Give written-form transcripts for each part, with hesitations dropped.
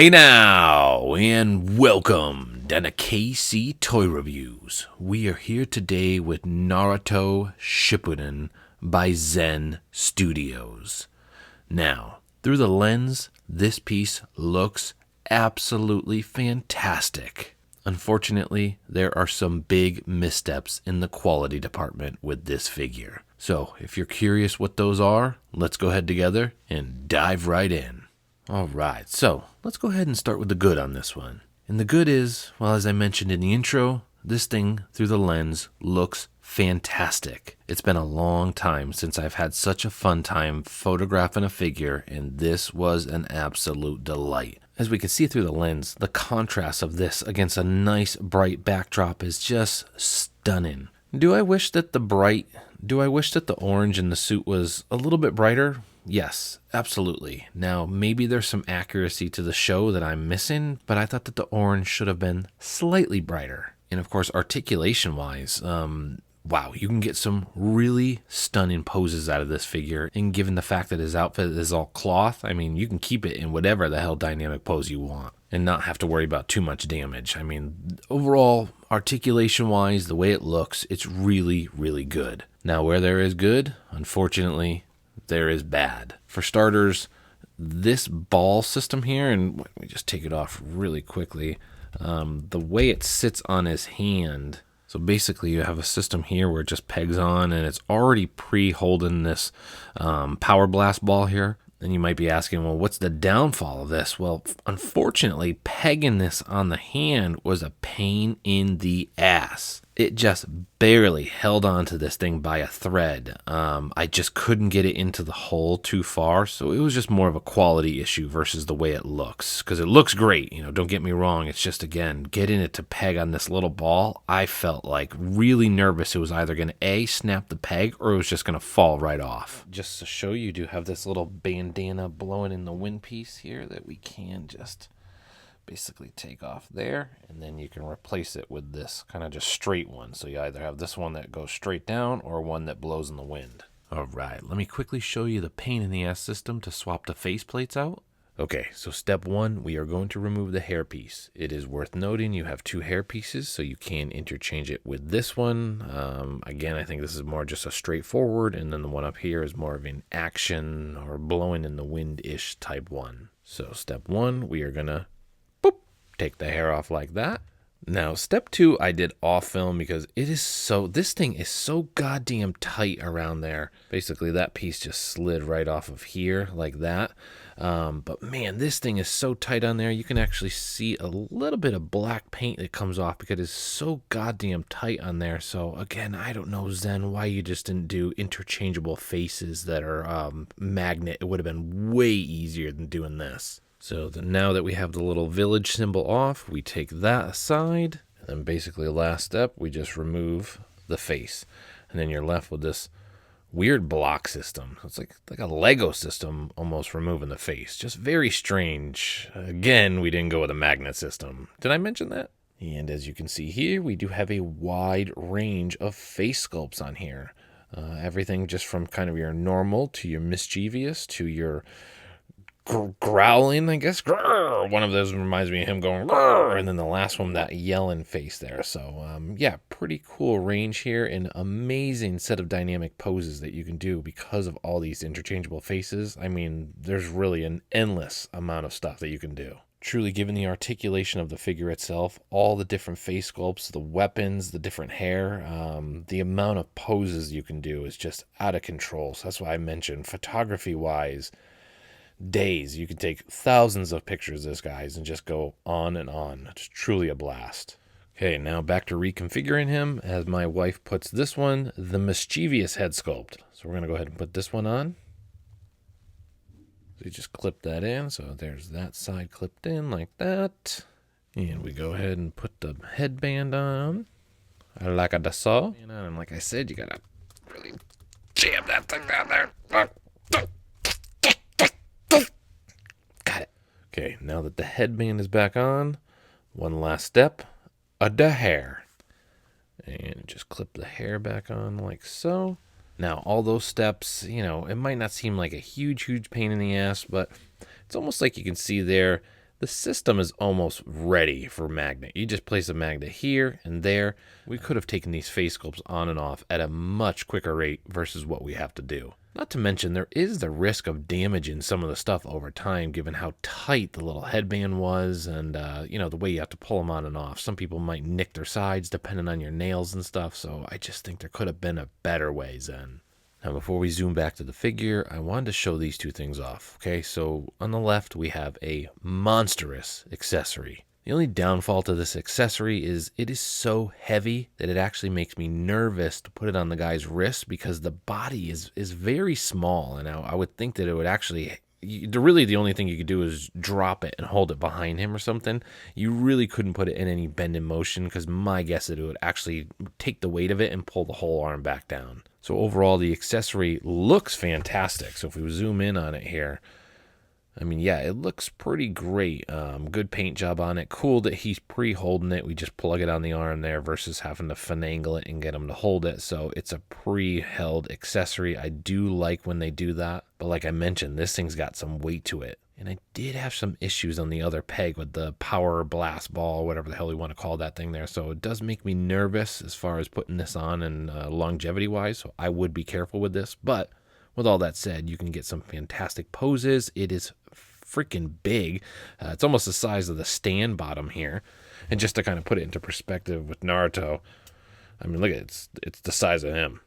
Hey now, and welcome down to KC Toy Reviews. We are here today with Naruto Shippuden by Zen Studios. Now, through the lens, this piece looks absolutely fantastic. Unfortunately, there are some big missteps in the quality department with this figure. So, if you're curious what those are, let's go ahead together and dive right in. Alright, so let's go ahead and start with the good on this one. And the good is, well, as I mentioned in the intro, this thing through the lens looks fantastic. It's been a long time since I've had such a fun time photographing a figure, and this was an absolute delight. As we can see through the lens, the contrast of this against a nice bright backdrop is just stunning. Do I wish that the orange in the suit was a little bit brighter? Yes, absolutely. Now, maybe there's some accuracy to the show that I'm missing, but I thought that the orange should have been slightly brighter. And of course, articulation-wise, wow, you can get some really stunning poses out of this figure. And given the fact that his outfit is all cloth, I mean, you can keep it in whatever the hell dynamic pose you want and not have to worry about too much damage. I mean, overall, articulation-wise, the way it looks, it's really, really good. Now, where there is good, unfortunately, there is bad. For starters, this ball system here, and let me just take it off really quickly, the way it sits on his hand. So basically you have a system here where it just pegs on and it's already pre-holding this power blast ball here. And you might be asking, well, what's the downfall of this? Well, unfortunately, pegging this on the hand was a pain in the ass. It just barely held on to this thing by a thread. I just couldn't get it into the hole too far, so it was just more of a quality issue versus the way it looks. Because it looks great, don't get me wrong. It's just, again, getting it to peg on this little ball, I felt like really nervous. It was either going to A, snap the peg, or it was just going to fall right off. Just to show you, do have this little bandana blowing in the wind piece here that we can just basically take off there, and then you can replace it with this kind of just straight one. So you either have this one that goes straight down or one that blows in the wind. All right, let me quickly show you the pain in the ass system to swap the face plates out. Okay, so step one, we are going to remove the hair piece. It is worth noting you have two hair pieces, so you can interchange it with this one. Again, I think this is more just a straightforward, and then the one up here is more of an action or blowing in the wind-ish type one. So step one, we are gonna take the hair off like that. Now, step two, I did off film because this thing is so goddamn tight around there. Basically, that piece just slid right off of here like that. But man, this thing is so tight on there. You can actually see a little bit of black paint that comes off because it's so goddamn tight on there. So again, I don't know, Zen, why you just didn't do interchangeable faces that are magnet. It would have been way easier than doing this. So now that we have the little village symbol off, we take that aside. And then basically last step, we just remove the face. And then you're left with this weird block system. It's like a Lego system almost removing the face. Just very strange. Again, we didn't go with a magnet system. Did I mention that? And as you can see here, we do have a wide range of face sculpts on here. Everything just from kind of your normal to your mischievous to your growling, I guess. Grrr. One of those reminds me of him going grrr, and then the last one, that yelling face there. So yeah, pretty cool range here, and amazing set of dynamic poses that you can do because of all these interchangeable faces. I mean, there's really an endless amount of stuff that you can do. Truly, given the articulation of the figure itself, all the different face sculpts, the weapons, the different hair, the amount of poses you can do is just out of control. So that's why I mentioned photography-wise, days. You could take thousands of pictures of this guys and just go on and on. It's truly a blast. Okay, now back to reconfiguring him as my wife puts this one, the Mischievous head sculpt. So we're going to go ahead and put this one on. So you just clip that in. So there's that side clipped in like that. And we go ahead and put the headband on. Like I saw. And like I said, you got to really jam that thing down there. Got it. Okay, now that the headband is back on, one last step, the hair. And just clip the hair back on like so. Now, all those steps, it might not seem like a huge pain in the ass, but it's almost like you can see there The system is almost ready for magnet. You just place a magnet here and there. We could have taken these face sculpts on and off at a much quicker rate versus what we have to do. Not to mention, there is the risk of damaging some of the stuff over time, given how tight the little headband was and, the way you have to pull them on and off. Some people might nick their sides depending on your nails and stuff, so I just think there could have been a better way, Zen. Now, before we zoom back to the figure, I wanted to show these two things off. Okay, so on the left, we have a monstrous accessory. The only downfall to this accessory is it is so heavy that it actually makes me nervous to put it on the guy's wrist because the body is very small. And I would think that it would actually... Really, the only thing you could do is drop it and hold it behind him or something. You really couldn't put it in any bend in motion because my guess is it would actually take the weight of it and pull the whole arm back down. So overall, the accessory looks fantastic. So if we zoom in on it here, I mean, yeah, it looks pretty great. Good paint job on it. Cool that he's pre-holding it. We just plug it on the arm there versus having to finagle it and get him to hold it. So it's a pre-held accessory. I do like when they do that. But like I mentioned, this thing's got some weight to it. And I did have some issues on the other peg with the power blast ball, whatever the hell you want to call that thing there. So it does make me nervous as far as putting this on and longevity-wise. So I would be careful with this. But with all that said, you can get some fantastic poses. It is freaking big. It's almost the size of the stand bottom here. And just to kind of put it into perspective with Naruto, I mean, look at it. It's the size of him.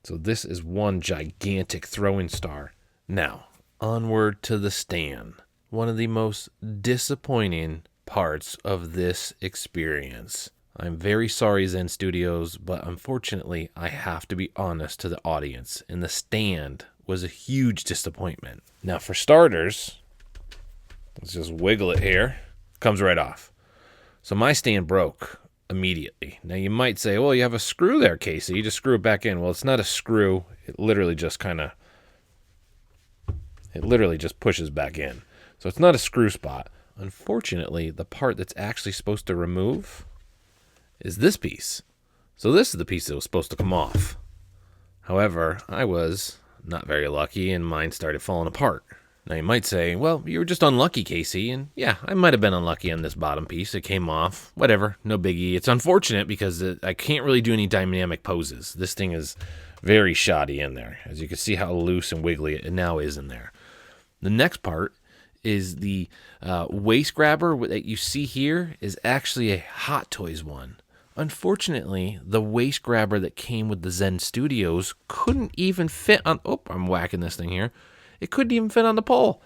So this is one gigantic throwing star. Now, onward to the stand. One of the most disappointing parts of this experience. I'm very sorry, Zen Studios, but unfortunately, I have to be honest to the audience, and the stand was a huge disappointment. Now, for starters, let's just wiggle it here. Comes right off. So my stand broke immediately. Now, you might say, well, you have a screw there, Casey. You just screw it back in. Well, it's not a screw. It literally just pushes back in. So it's not a screw spot. Unfortunately, the part that's actually supposed to remove is this piece. So this is the piece that was supposed to come off. However, I was not very lucky and mine started falling apart. Now you might say, well, you were just unlucky, Casey. And yeah, I might have been unlucky on this bottom piece. It came off. Whatever, no biggie. It's unfortunate because I can't really do any dynamic poses. This thing is very shoddy in there. As you can see how loose and wiggly it now is in there. The next part is the waist grabber that you see here is actually a Hot Toys one. Unfortunately, the waist grabber that came with the Zen Studios couldn't even fit on... Oh, I'm whacking this thing here. It couldn't even fit on the pole.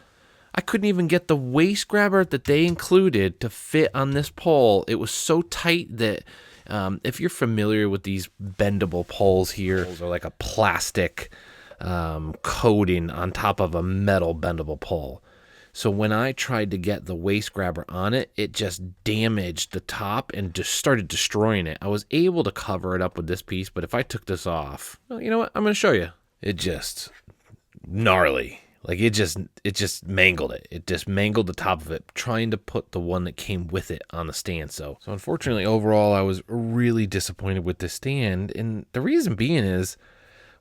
I couldn't even get the waist grabber that they included to fit on this pole. It was so tight that if you're familiar with these bendable poles here, those are like a plastic coating on top of a metal bendable pole. So when I tried to get the waist grabber on it, it just damaged the top and just started destroying it. I was able to cover it up with this piece, but if I took this off, well, you know what? I'm going to show you. It just gnarly. Like it just mangled it. It just mangled the top of it, trying to put the one that came with it on the stand. So unfortunately, overall, I was really disappointed with this stand. And the reason being is,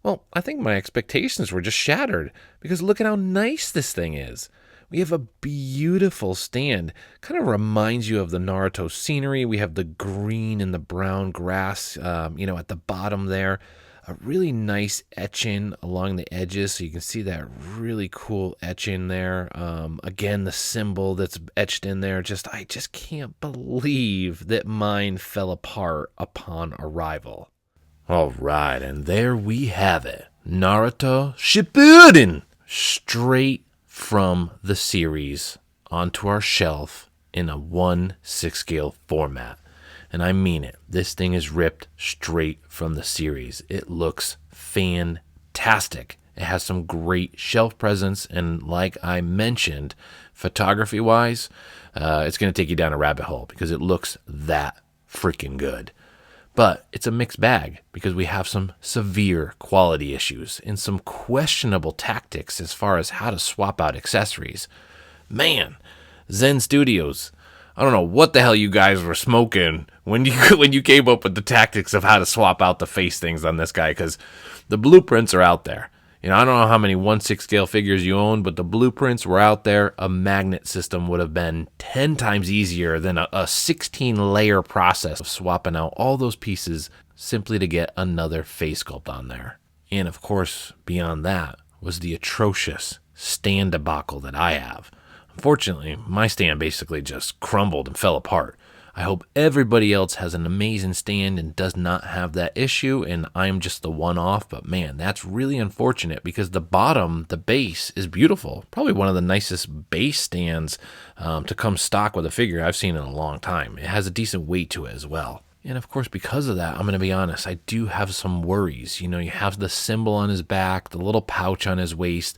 well, I think my expectations were just shattered because look at how nice this thing is. We have a beautiful stand. Kind of reminds you of the Naruto scenery. We have the green and the brown grass, at the bottom there. A really nice etching along the edges, so you can see that really cool etching there. Again, the symbol that's etched in there. I just can't believe that mine fell apart upon arrival. All right, and there we have it. Naruto Shippuden! Straight from the series onto our shelf in a 1/6 scale format. And I mean it. This thing is ripped straight from the series. It looks fantastic. It has some great shelf presence. And like I mentioned, photography-wise, it's going to take you down a rabbit hole because it looks that freaking good. But it's a mixed bag because we have some severe quality issues and some questionable tactics as far as how to swap out accessories. Man, Zen Studios, I don't know what the hell you guys were smoking when you came up with the tactics of how to swap out the face things on this guy, because the blueprints are out there. I don't know how many 1/6 scale figures you own, but the blueprints were out there. A magnet system would have been 10 times easier than a 16-layer process of swapping out all those pieces simply to get another face sculpt on there. And of course, beyond that was the atrocious stand debacle that I have. Unfortunately, my stand basically just crumbled and fell apart. I hope everybody else has an amazing stand and does not have that issue, and I'm just the one-off, but man, that's really unfortunate because the bottom, the base, is beautiful. Probably one of the nicest base stands to come stock with a figure I've seen in a long time. It has a decent weight to it as well. And of course, because of that, I'm going to be honest, I do have some worries. You have the symbol on his back, the little pouch on his waist.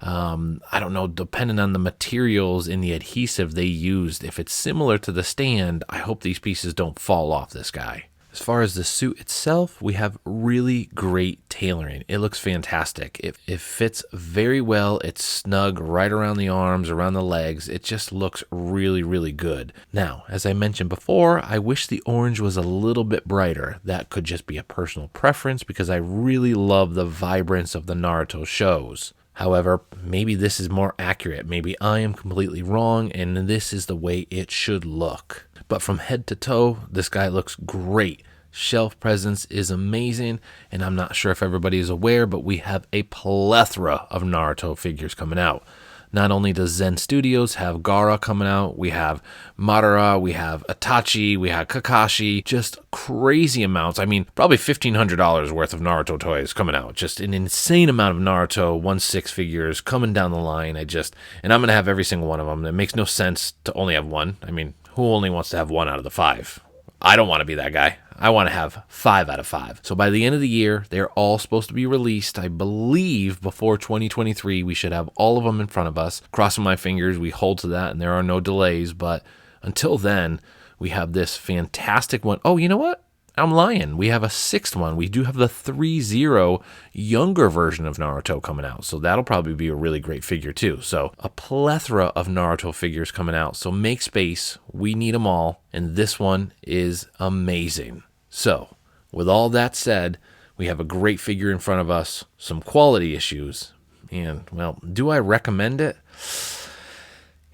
I don't know, depending on the materials in the adhesive they used, if it's similar to the stand, I hope these pieces don't fall off this guy. As far as the suit itself, we have really great tailoring. It looks fantastic. It fits very well. It's snug right around the arms, around the legs. It just looks really, really good. Now, as I mentioned before, I wish the orange was a little bit brighter. That could just be a personal preference because I really love the vibrance of the Naruto shows. However, maybe this is more accurate. Maybe I am completely wrong, and this is the way it should look. But from head to toe, this guy looks great. Shelf presence is amazing, and I'm not sure if everybody is aware, but we have a plethora of Naruto figures coming out. Not only does Zen Studios have Gaara coming out, we have Madara, we have Itachi, we have Kakashi, just crazy amounts. I mean, probably $1,500 worth of Naruto toys coming out. Just an insane amount of Naruto 1/6 figures coming down the line. And I'm going to have every single one of them. It makes no sense to only have one. I mean, who only wants to have one out of the 5? I don't want to be that guy. I want to have 5 out of 5. So by the end of the year, they're all supposed to be released. I believe before 2023, we should have all of them in front of us. Crossing my fingers, we hold to that and there are no delays. But until then, we have this fantastic one. Oh, you know what? I'm lying. We have a 6th one. We do have the 3-0 younger version of Naruto coming out. So that'll probably be a really great figure too. So a plethora of Naruto figures coming out. So make space. We need them all. And this one is amazing. So with all that said, we have a great figure in front of us, some quality issues. And well, do I recommend it?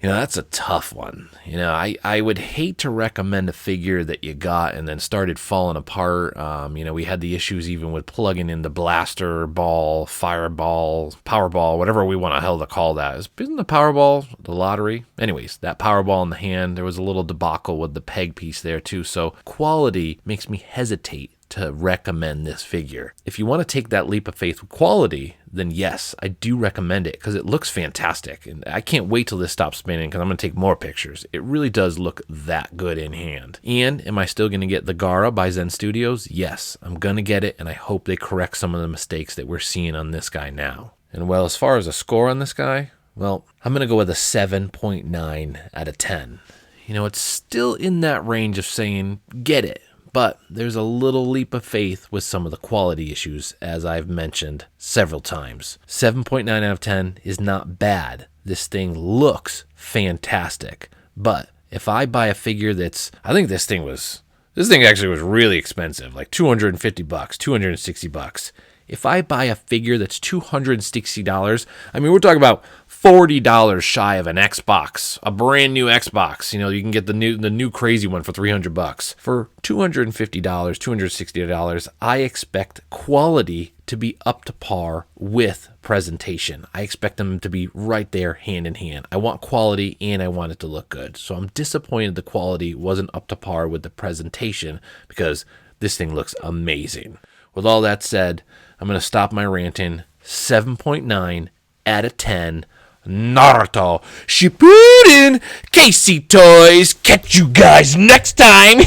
That's a tough one. I would hate to recommend a figure that you got and then started falling apart. We had the issues even with plugging in the blaster ball, fireball, powerball, whatever we want to hell to call that. Isn't the powerball the lottery? Anyways, that powerball in the hand, there was a little debacle with the peg piece there too. So quality makes me hesitate to recommend this figure. If you want to take that leap of faith with quality, then yes, I do recommend it because it looks fantastic. And I can't wait till this stops spinning because I'm going to take more pictures. It really does look that good in hand. And am I still going to get the Gaara by Zen Studios? Yes, I'm going to get it, and I hope they correct some of the mistakes that we're seeing on this guy now. And well, as far as a score on this guy, well, I'm going to go with a 7.9 out of 10. It's still in that range of saying, get it. But there's a little leap of faith with some of the quality issues, as I've mentioned several times. 7.9 out of 10 is not bad. This thing looks fantastic. But if I buy a figure I think this thing actually was really expensive, like $250, $260. If I buy a figure that's $260, I mean, we're talking about $40 shy of an Xbox, a brand new Xbox. You can get the new crazy one for $300. For $250, $260, I expect quality to be up to par with presentation. I expect them to be right there hand in hand. I want quality and I want it to look good. So I'm disappointed the quality wasn't up to par with the presentation because this thing looks amazing. With all that said, I'm going to stop my ranting. 7.9 out of 10. Naruto Shippuden KC Toys. Catch you guys next time.